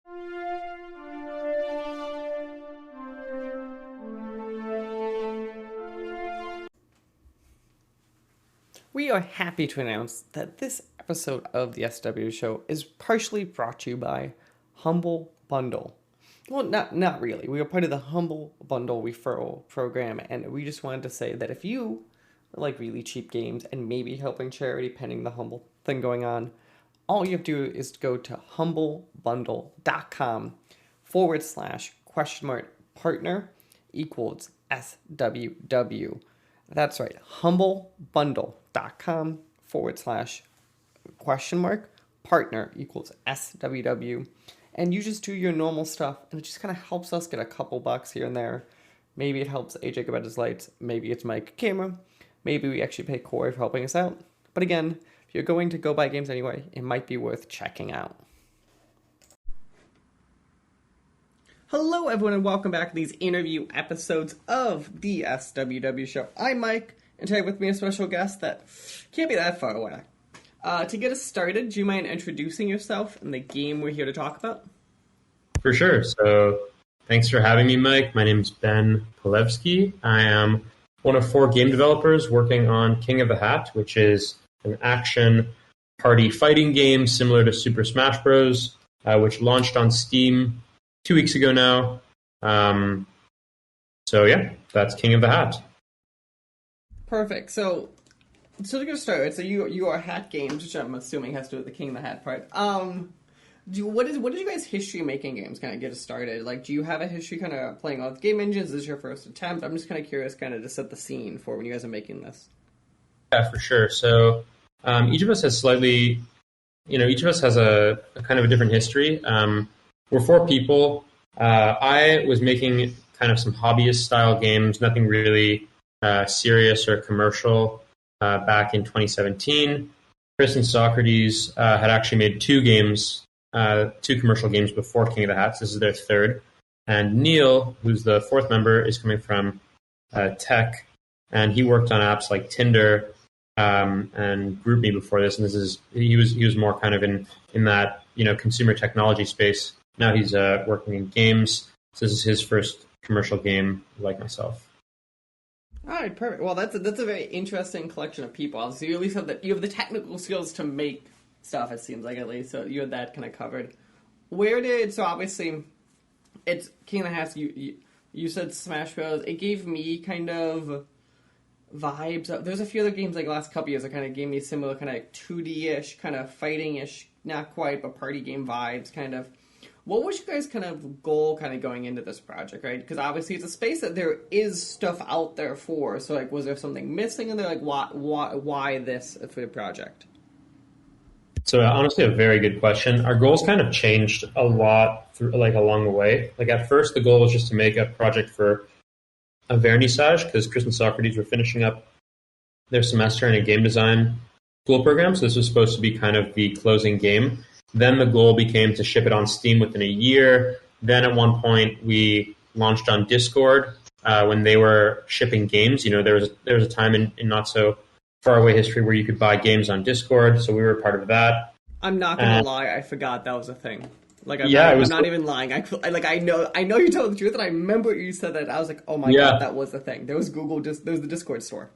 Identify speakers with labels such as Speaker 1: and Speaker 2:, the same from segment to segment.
Speaker 1: We are happy to announce that this episode of the SWW show is partially brought to you by Humble Bundle. Well, not really. We are part of the Humble Bundle referral program, and we just wanted to say that if you like really cheap games and maybe helping charity pending the Humble thing going on, all you have to do is go to humblebundle.com/partner equals SWW. That's right, humblebundle.com/partner equals SWW. And you just do your normal stuff, and it just kind of helps us get a couple bucks here and there. Maybe it helps AJ get his lights. Maybe it's Mike camera. Maybe we actually pay Corey for helping us out. But again, if you're going to go buy games anyway, it might be worth checking out. Hello, everyone, and welcome back to these interview episodes of the SWW show. I'm Mike, and today with me a special guest that can't be that far away. To get us started, do you mind introducing yourself and the game we're here to talk about?
Speaker 2: For sure. So thanks for having me, Mike. My name is Ben Polewski. I am one of 4 game developers working on King of the Hat, which is an action party fighting game similar to Super Smash Bros., which launched on Steam 2 weeks ago now. So yeah, that's King of the Hat.
Speaker 1: Perfect. So to get started, so you are Hat Games, which I'm assuming has to do with the King of the Hat part. What is you guys' history making games? Kind of get us started. Like, do you have a history kind of playing all the game engines? Is this your first attempt? I'm just kind of curious, kind of to set the scene for when you guys are making this.
Speaker 2: Yeah, for sure. So each of us has a kind of a different history. We're 4 people. I was making kind of some hobbyist style games, nothing really serious or commercial. Back in 2017, Chris and Socrates had actually made 2 commercial games before King of the Hats. This is their 3rd. And Neil, who's the 4th member, is coming from tech, and he worked on apps like Tinder and GroupMe before this. And he was more kind of in that consumer technology space. Now he's working in games. So this is his first commercial game, like myself.
Speaker 1: All right, perfect. Well, that's a very interesting collection of people. Obviously, you at least have the technical skills to make stuff. It seems like, at least, so you had that kind of covered. So obviously, it's King of the Hats. You said Smash Bros. It gave me kind of vibes. There's a few other games like the last couple years that kind of gave me similar kind of like 2D-ish, kind of fighting-ish, not quite, but party game vibes, kind of. What was your guys' kind of goal kind of going into this project, right? Because obviously it's a space that there is stuff out there for. So, like, was there something missing in there? Like, why this for the project?
Speaker 2: So, honestly, a very good question. Our goals kind of changed a lot along the way. Like, at first, the goal was just to make a project for a vernissage, because Chris and Socrates were finishing up their semester in a game design school program. So this was supposed to be kind of the closing game. Then the goal became to ship it on Steam within a year. Then at one point we launched on Discord when they were shipping games. There was a time in not so far away history where you could buy games on Discord, so we were part of that.
Speaker 1: I'm not gonna lie, I forgot that was a thing. Like, I'm not even lying. I know you told the truth, and I remember you said that. I was like, oh my god, that was the thing. There was there was the Discord store.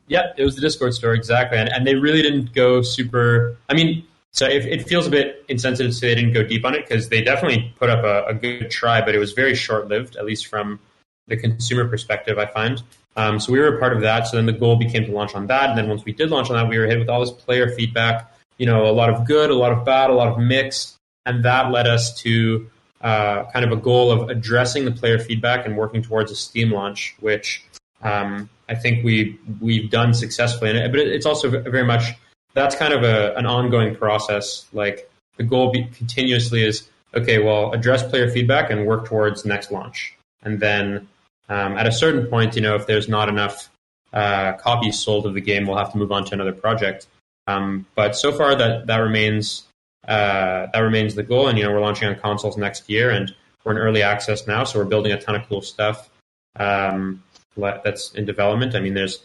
Speaker 2: Yeah, it was the Discord store, exactly, and they really didn't go super. I mean. So it feels a bit insensitive to say they didn't go deep on it, because they definitely put up a good try, but it was very short-lived, at least from the consumer perspective, I find. So we were a part of that. So then the goal became to launch on that. And then once we did launch on that, we were hit with all this player feedback, a lot of good, a lot of bad, a lot of mixed. And that led us to kind of a goal of addressing the player feedback and working towards a Steam launch, which I think we've done successfully. But it's also very much... That's kind of an ongoing process. Like, the goal continuously is, okay, well, address player feedback and work towards next launch. And then at a certain point, if there's not enough copies sold of the game, we'll have to move on to another project. But so far that remains the goal. And, we're launching on consoles next year, and we're in early access now. So we're building a ton of cool stuff that's in development. I mean, there's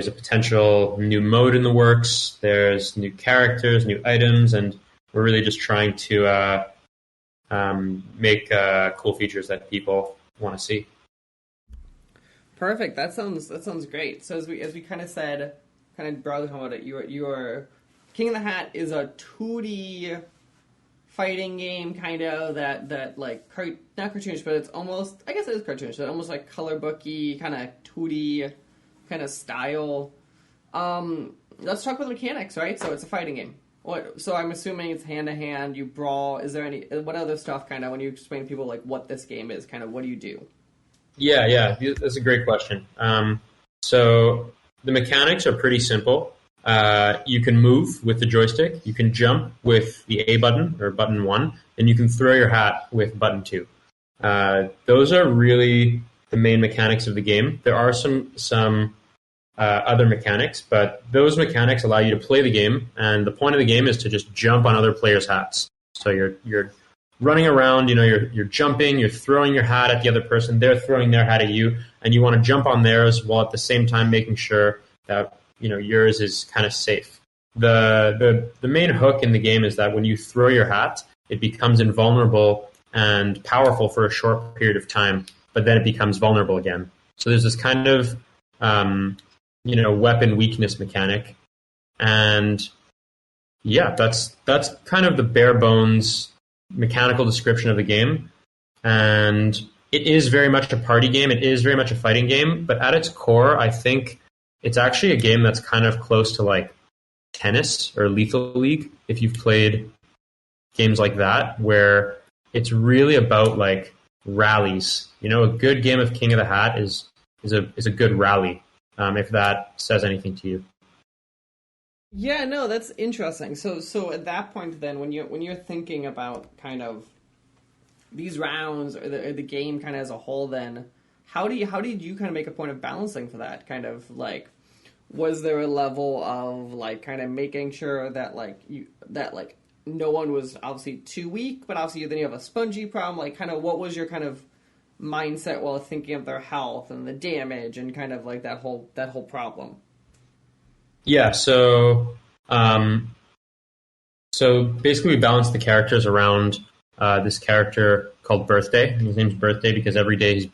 Speaker 2: a potential new mode in the works. There's new characters, new items, and we're really just trying to make cool features that people want to see.
Speaker 1: Perfect. That sounds great. So as we kind of said, kind of broadly talking about it, your King of the Hat is a 2D fighting game, kind of that like not cartoonish, but it's almost, I guess it is cartoonish, but almost like color booky kind of 2D kind of style. Let's talk about the mechanics, right? So it's a fighting game. So I'm assuming it's hand to hand. You brawl. Is there what other stuff kind of when you explain to people like what this game is? Kind of what do you do?
Speaker 2: Yeah, that's a great question. So the mechanics are pretty simple. You can move with the joystick, you can jump with the A button or button 1, and you can throw your hat with button 2. Those are really the main mechanics of the game. There are some other mechanics, but those mechanics allow you to play the game, and the point of the game is to just jump on other players' hats. So you're running around, you're jumping, you're throwing your hat at the other person, they're throwing their hat at you, and you want to jump on theirs while at the same time making sure that yours is kind of safe. The main hook in the game is that when you throw your hat, it becomes invulnerable and powerful for a short period of time, but then it becomes vulnerable again. So there's this kind of weapon weakness mechanic, and yeah, that's kind of the bare bones mechanical description of the game. And it is very much a party game. It is very much a fighting game, but at its core, I think it's actually a game that's kind of close to like tennis or Lethal League, if you've played games like that, where it's really about like rallies. A good game of King of the Hat is a good rally, if that says anything to you.
Speaker 1: Yeah, no, that's interesting. So at that point, then, when you're thinking about kind of these rounds or the game kind of as a whole, then how did you kind of make a point of balancing for that? Kind of like, was there a level of like kind of making sure that no one was obviously too weak, but obviously then you have a spongy problem. Like, kind of what was your kind of mindset while thinking of their health and the damage and kind of like that whole problem?
Speaker 2: Yeah, so basically we balanced the characters around this character called Birthday. His name's Birthday because every day is his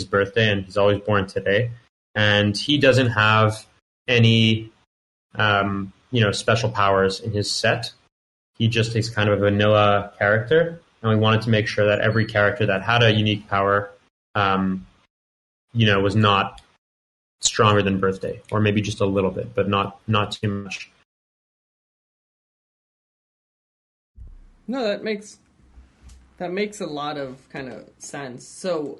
Speaker 2: birthday, and he's always born today. And he doesn't have any special powers in his set. He just is kind of a vanilla character, and we wanted to make sure that every character that had a unique power, was not stronger than Birthday, or maybe just a little bit, but not too much.
Speaker 1: No, that makes a lot of kind of sense. So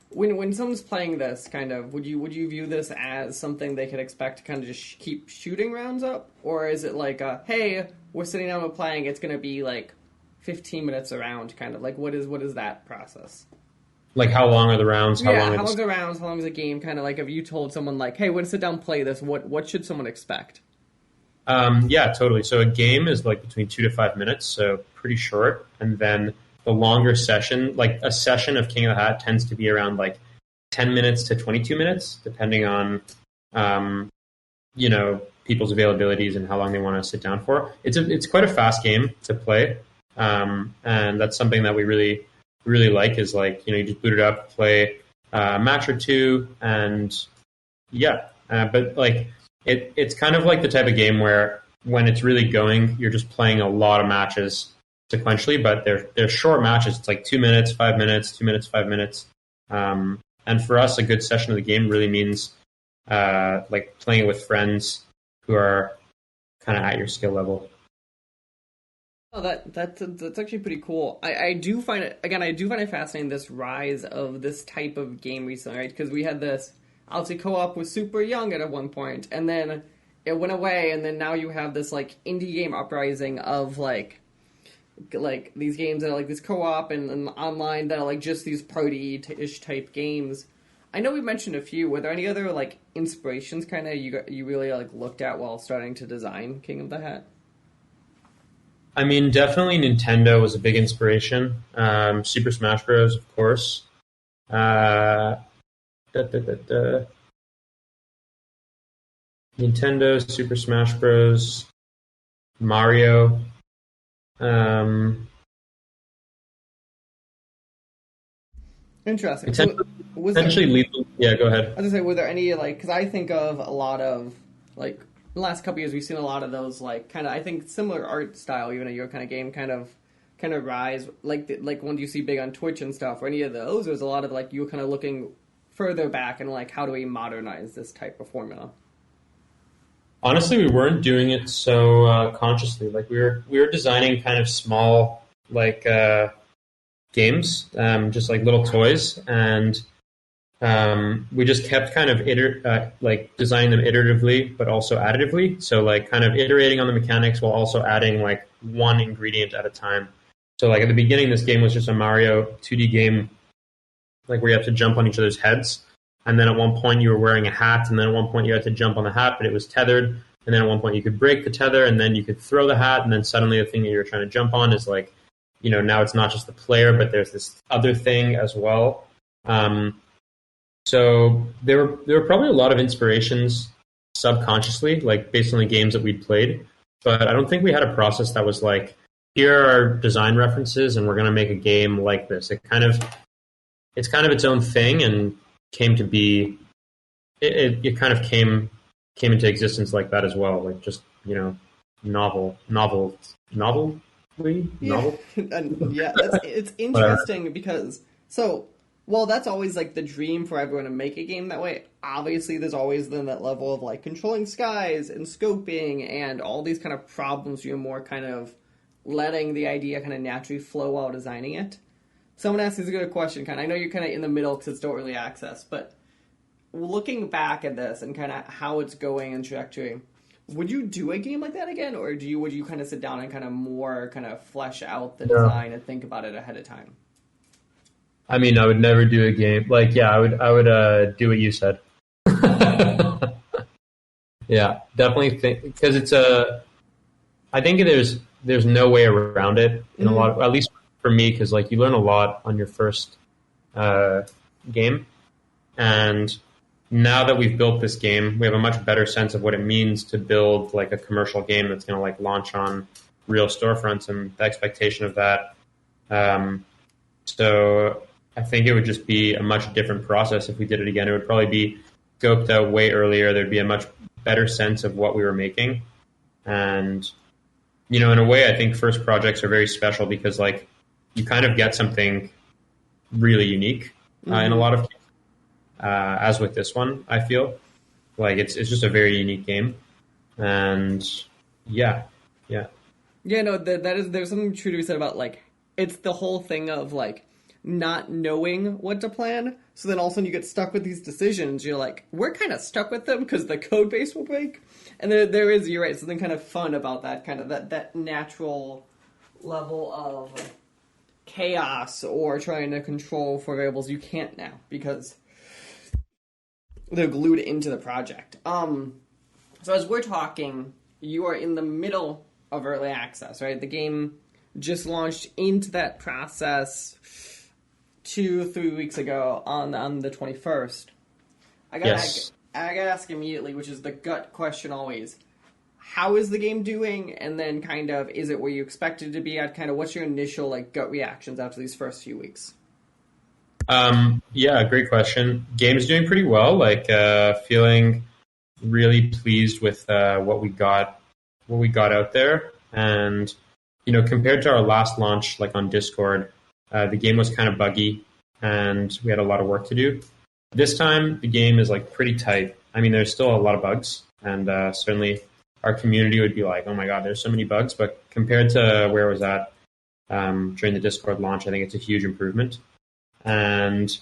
Speaker 1: when someone's playing this, kind of, would you view this as something they could expect to kind of just keep shooting rounds up, or is it like hey, we're sitting down and playing, it's going to be like 15 minutes a round, kind of like what is that process?
Speaker 2: Like, how long are the rounds?
Speaker 1: How long are the rounds? How long is the game? Kind of like, if you told someone like, hey, we're going to sit down and play this, what should someone expect?
Speaker 2: Yeah, totally. So a game is like between 2 to 5 minutes, so pretty short. And then the longer session, like a session of King of the Hat, tends to be around like 10 minutes to 22 minutes, depending on, people's availabilities and how long they want to sit down for. It's quite a fast game to play. And that's something that we really like, is like, you just boot it up, play a match or two, and yeah. But like, it's kind of like the type of game where when it's really going, you're just playing a lot of matches sequentially, but they're short matches. It's like 2 minutes, 5 minutes, 2 minutes, 5 minutes. And for us, a good session of the game really means like playing it with friends who are kind of at your skill level.
Speaker 1: Oh, that's actually pretty cool. I do find it fascinating, this rise of this type of game recently, right? Because we had this, obviously co-op was super young at one point, and then it went away, and then now you have this like indie game uprising of like these games that are like this co-op and online that are like just these party-ish type games. I know we mentioned a few. Were there any other like inspirations kind of you really like looked at while starting to design King of the Hat?
Speaker 2: I mean, definitely Nintendo was a big inspiration. Super Smash Bros., of course. Nintendo, Super Smash Bros., Mario.
Speaker 1: Interesting. So
Speaker 2: Potentially,
Speaker 1: was there?
Speaker 2: potentially lethal. Yeah, go
Speaker 1: I
Speaker 2: ahead.
Speaker 1: was gonna say, were there any like? Because I think of a lot of like the last couple years, we've seen a lot of those like kind of I think similar art style, even a your kind of game, kind of rise like ones you see big on Twitch and stuff. Or any of those, there's a lot of like you were kind of looking further back and like how do we modernize this type of formula?
Speaker 2: Honestly, we weren't doing it so consciously. Like we were designing kind of small like games, just like little toys, and we just kept kind of like designing them iteratively, but also additively. So like kind of iterating on the mechanics while also adding like one ingredient at a time. So like at the beginning, this game was just a Mario 2D game, like where you have to jump on each other's heads. And then at one point you were wearing a hat, and then at one point you had to jump on the hat, but it was tethered. And then at one point you could break the tether, and then you could throw the hat, and then suddenly the thing that you're trying to jump on is like, now it's not just the player, but there's this other thing as well. So there were probably a lot of inspirations subconsciously, like based on the games that we'd played. But I don't think we had a process that was like, here are our design references, and we're going to make a game like this. It's kind of its own thing, and came to be. It kind of came into existence like that as well, like just novelly,
Speaker 1: Yeah,
Speaker 2: novel,
Speaker 1: and yeah, it's
Speaker 2: whatever.
Speaker 1: interesting because so well that's always like the dream for everyone to make a game that way. Obviously, there's always then that level of like controlling skies and scoping and all these kind of problems. You're more kind of letting the idea kind of naturally flow while designing it. Someone asked this a good question. Kind of, I know you're kind of in the middle because it's still early access, but looking back at this and kind of how it's going and trajectory, would you do a game like that again, or would you kind of sit down and kind of more kind of flesh out the
Speaker 2: No.
Speaker 1: design and think about it ahead of time?
Speaker 2: I mean, I would never do a game like, yeah, I would do what you said. Yeah, definitely think, because I think there's no way around it in a lot
Speaker 1: Mm.
Speaker 2: of, at least for me, because like you learn a lot on your first uh, game, and now that we've built this game, we have a much better sense of what it means to build like a commercial game that's going to like launch on real storefronts and the expectation of that. So I think it would just be a much different process if we did it again. It would probably be scoped out way earlier. There'd be a much better sense of what we were making. And, in a way, I think first projects are very special because like you kind of get something really unique in a
Speaker 1: Mm-hmm.
Speaker 2: lot of cases. As with this one, I feel like it's just a very unique game. And yeah, yeah.
Speaker 1: Yeah, no, that is there's something true to be said about like it's the whole thing of like not knowing what to plan. So then all of a sudden you get stuck with these decisions. You're like, we're kind of stuck with them because the code base will break. And there is, you're right, something kind of fun about that kind of that natural level of chaos or trying to control for variables you can't now because they're glued into the project. So as we're talking, you are in the middle of early access, right? The game just launched into that process 2-3 weeks ago on the 21st.
Speaker 2: Yes.
Speaker 1: I gotta ask immediately, which is the gut question always. How is the game doing? And then kind of, is it where you expected it to be at? Kind of, what's your initial like gut reactions after these first few weeks?
Speaker 2: Yeah, great question. Game's doing pretty well. Like, feeling really pleased with what we got out there, and compared to our last launch, like on Discord, the game was kind of buggy, and we had a lot of work to do. This time, the game is like pretty tight. I mean, there's still a lot of bugs, and certainly our community would be like, "Oh my god, there's so many bugs." But compared to where it was at during the Discord launch, I think it's a huge improvement. And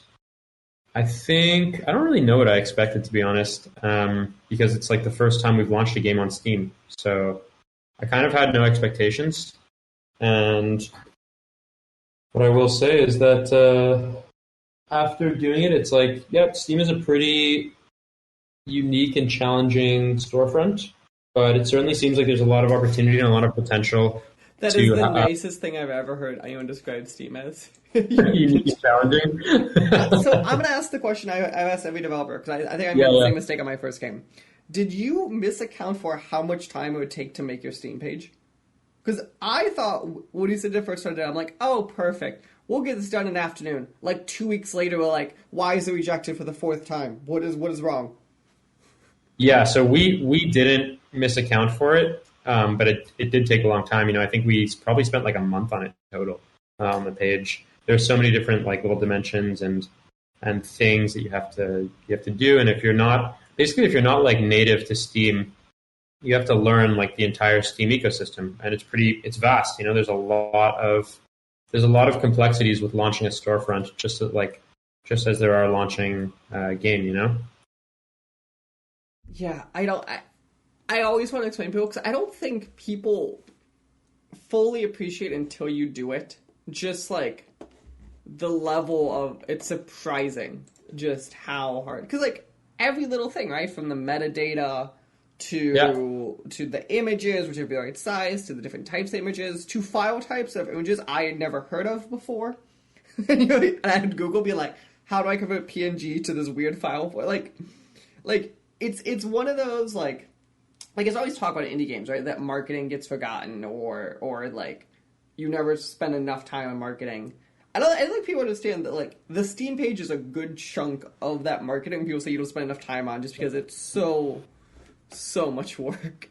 Speaker 2: I don't really know what I expected, to be honest, because it's like the first time we've launched a game on Steam. So I kind of had no expectations. And what I will say is that after doing it, it's like, yep, Steam is a pretty unique and challenging storefront, but it certainly seems like there's a lot of opportunity and a lot of potential
Speaker 1: That is
Speaker 2: to
Speaker 1: the nicest thing I've ever heard anyone describe Steam as.
Speaker 2: unique and challenging.
Speaker 1: So I'm gonna ask the question I've asked every developer because I think I made
Speaker 2: Yeah,
Speaker 1: the
Speaker 2: yeah.
Speaker 1: same mistake on my first game. Did you misaccount for how much time it would take to make your Steam page? Because I thought when you said it first started, I'm like, oh, perfect. we'll get this done in an afternoon. Like 2 weeks later, we're like, why is it rejected for the fourth time? What is wrong?
Speaker 2: Yeah, so we didn't misaccount for it, but it did take a long time. I think we probably spent like a month on it total on the page. There's so many different like little dimensions and things that you have to do. And if you're not like native to Steam, you have to learn like the entire Steam ecosystem, and it's vast. There's a lot of complexities with launching a storefront, just as there are launching a game.
Speaker 1: Yeah, I always want to explain to people because I don't think people fully appreciate until you do it. Just like the level of it's surprising just how hard, because like every little thing, right, from the metadata to the images, which are the right size, to the different types of images, to file types of images I had never heard of before. And I had Google be like, how do I convert PNG to this weird file? Like it's one of those like it's always talk about indie games, right? That marketing gets forgotten, or like you never spend enough time on marketing. I think people understand that like the Steam page is a good chunk of that marketing. People say you don't spend enough time on just because it's so much work.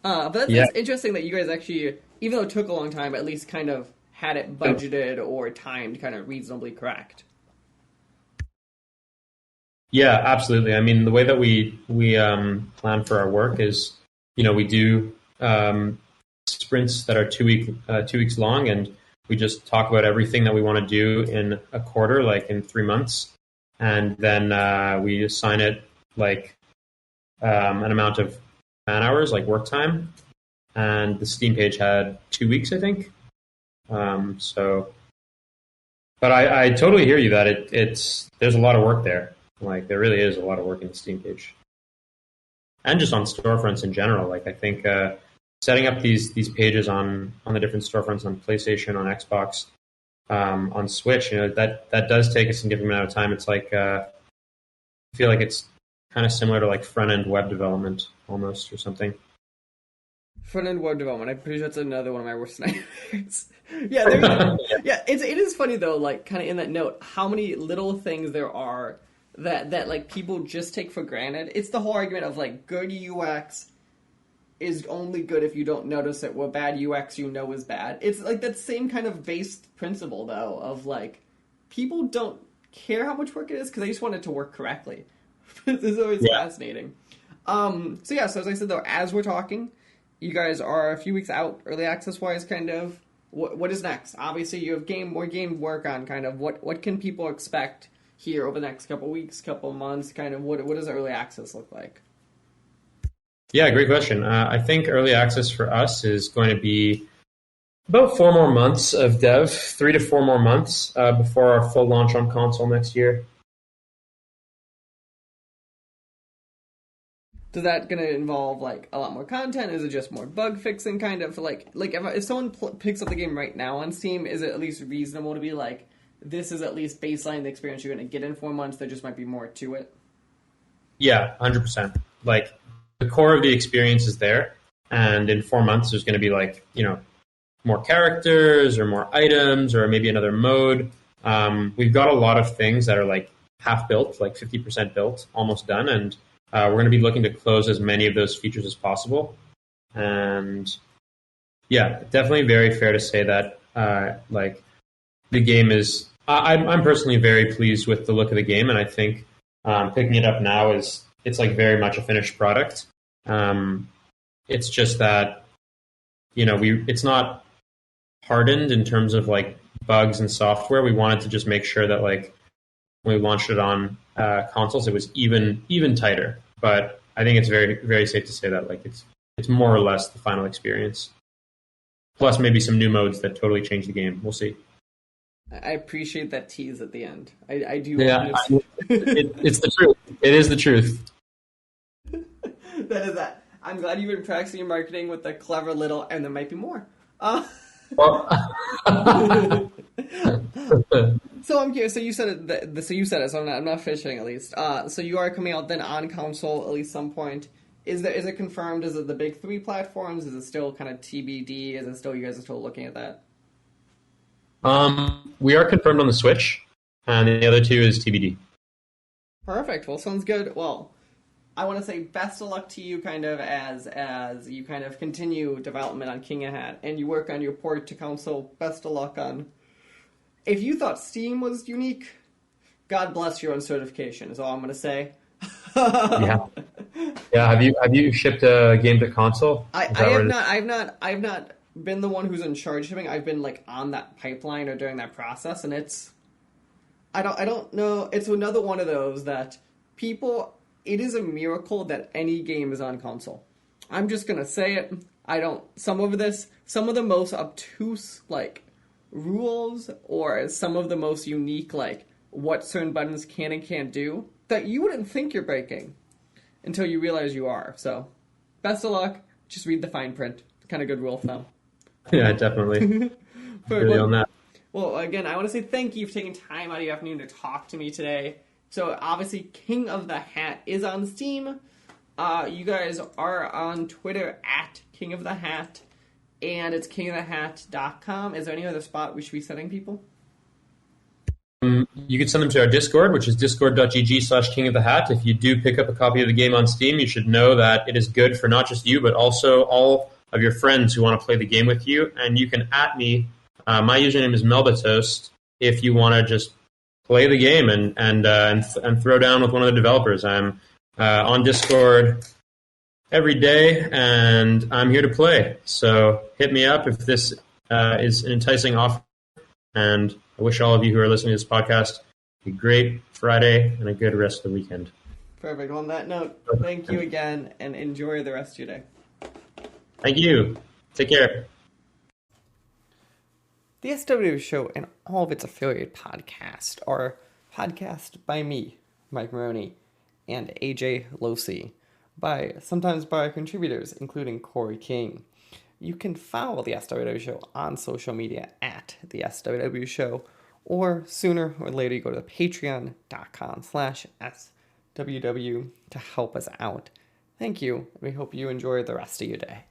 Speaker 1: But that's interesting that you guys actually, even though it took a long time, at least kind of had it budgeted or timed kind of reasonably correct.
Speaker 2: Yeah, absolutely. I mean, the way that we plan for our work is, we do sprints that are 2 weeks long, and we just talk about everything that we want to do in a quarter, like in 3 months, and then we assign it like an amount of man hours, like work time. And the Steam page had 2 weeks, I think. But I totally hear you that there's a lot of work there. Like there really is a lot of work in the Steam page, and just on storefronts in general. Like I think setting up these pages on the different storefronts on PlayStation, on Xbox, on Switch, that does take a significant amount of time. It's like I feel like it's kind of similar to like front end web development almost, or something.
Speaker 1: Front end web development. I'm pretty sure that's another one of my worst nightmares. Yeah, yeah. It is funny though, like kind of in that note, how many little things there are that like people just take for granted. It's the whole argument of like good UX is only good if you don't notice it. What bad UX is bad. It's like that same kind of based principle though of like people don't care how much work it is because they just want it to work correctly. This is always fascinating. So as I said though, as we're talking, you guys are a few weeks out early access wise. Kind of what is next? Obviously, you have more game work on. Kind of what can people expect here over the next couple weeks, couple months? Kind of what does early access look like?
Speaker 2: Yeah, great question. I think early access for us is going to be about 4 more months of dev, 3 to 4 more months before our full launch on console next year.
Speaker 1: Is that going to involve like a lot more content? Is it just more bug fixing? Kind of like if someone picks up the game right now on Steam, is it at least reasonable to be like, this is at least baseline the experience you're going to get in 4 months? There just might be more to it.
Speaker 2: Yeah, 100%. Like the core of the experience is there, and in 4 months there's going to be like more characters or more items or maybe another mode. We've got a lot of things that are like half built, like 50% built, almost done, and we're going to be looking to close as many of those features as possible. And yeah, definitely very fair to say that like the game is. I'm personally very pleased with the look of the game, and I think picking it up now it's like very much a finished product. It's just that it's not hardened in terms of like bugs and software. We wanted to just make sure that like when we launched it on consoles, it was even tighter. But I think it's very, very safe to say that like it's more or less the final experience. Plus maybe some new modes that totally change the game. We'll see.
Speaker 1: I appreciate that tease at the end. I do.
Speaker 2: Yeah, it's the truth. It is the truth.
Speaker 1: That is that. I'm glad you've been practicing your marketing with the clever little, and there might be more. So I'm curious. So you said it. So I'm not fishing at least. So you are coming out then on console at least some point. Is it confirmed? Is it the big 3 platforms? Is it still kind of TBD? Is it still you guys are still looking at that?
Speaker 2: We are confirmed on the Switch, and the other two is TBD.
Speaker 1: Perfect. Well, sounds good. Well, I want to say best of luck to you, kind of as you kind of continue development on King of Hat and you work on your port to console. Best of luck on. If you thought Steam was unique, God bless your own certification. Is all I'm going to say.
Speaker 2: Yeah. Yeah. Have you shipped a game to console?
Speaker 1: I have not. I've not been the one who's in charge of shipping. I've been like on that pipeline or during that process, and it's. I don't know. It's another one of those that people. It is a miracle that any game is on console. I'm just gonna say it. Some of the most obtuse like rules or some of the most unique like what certain buttons can and can't do that you wouldn't think you're breaking until you realize you are. So, best of luck. Just read the fine print. Kind of good rule of thumb.
Speaker 2: Yeah, definitely. Really on that.
Speaker 1: Well, again, I want to say thank you for taking time out of your afternoon to talk to me today. So, obviously, King of the Hat is on Steam. You guys are on Twitter at King of the Hat, and it's kingofthehat.com. Is there any other spot we should be sending people?
Speaker 2: You can send them to our Discord, which is discord.gg/King of the Hat. If you do pick up a copy of the game on Steam, you should know that it is good for not just you, but also all of your friends who want to play the game with you. And you can @ me. My username is Melbatoast. If you want to just play the game and throw down with one of the developers, I'm on Discord every day, and I'm here to play. So hit me up if this is an enticing offer. And I wish all of you who are listening to this podcast a great Friday and a good rest of the weekend.
Speaker 1: Perfect. On that note, thank you again, and enjoy the rest of your day.
Speaker 2: Thank you. Take care.
Speaker 1: The SWW Show and all of its affiliate podcasts are podcast by me, Mike Maroney, and AJ Losi, sometimes by contributors, including Corey King. You can follow the SWW Show on social media at the SWW Show, or sooner or later you go to patreon.com/SWW to help us out. Thank you. We hope you enjoy the rest of your day.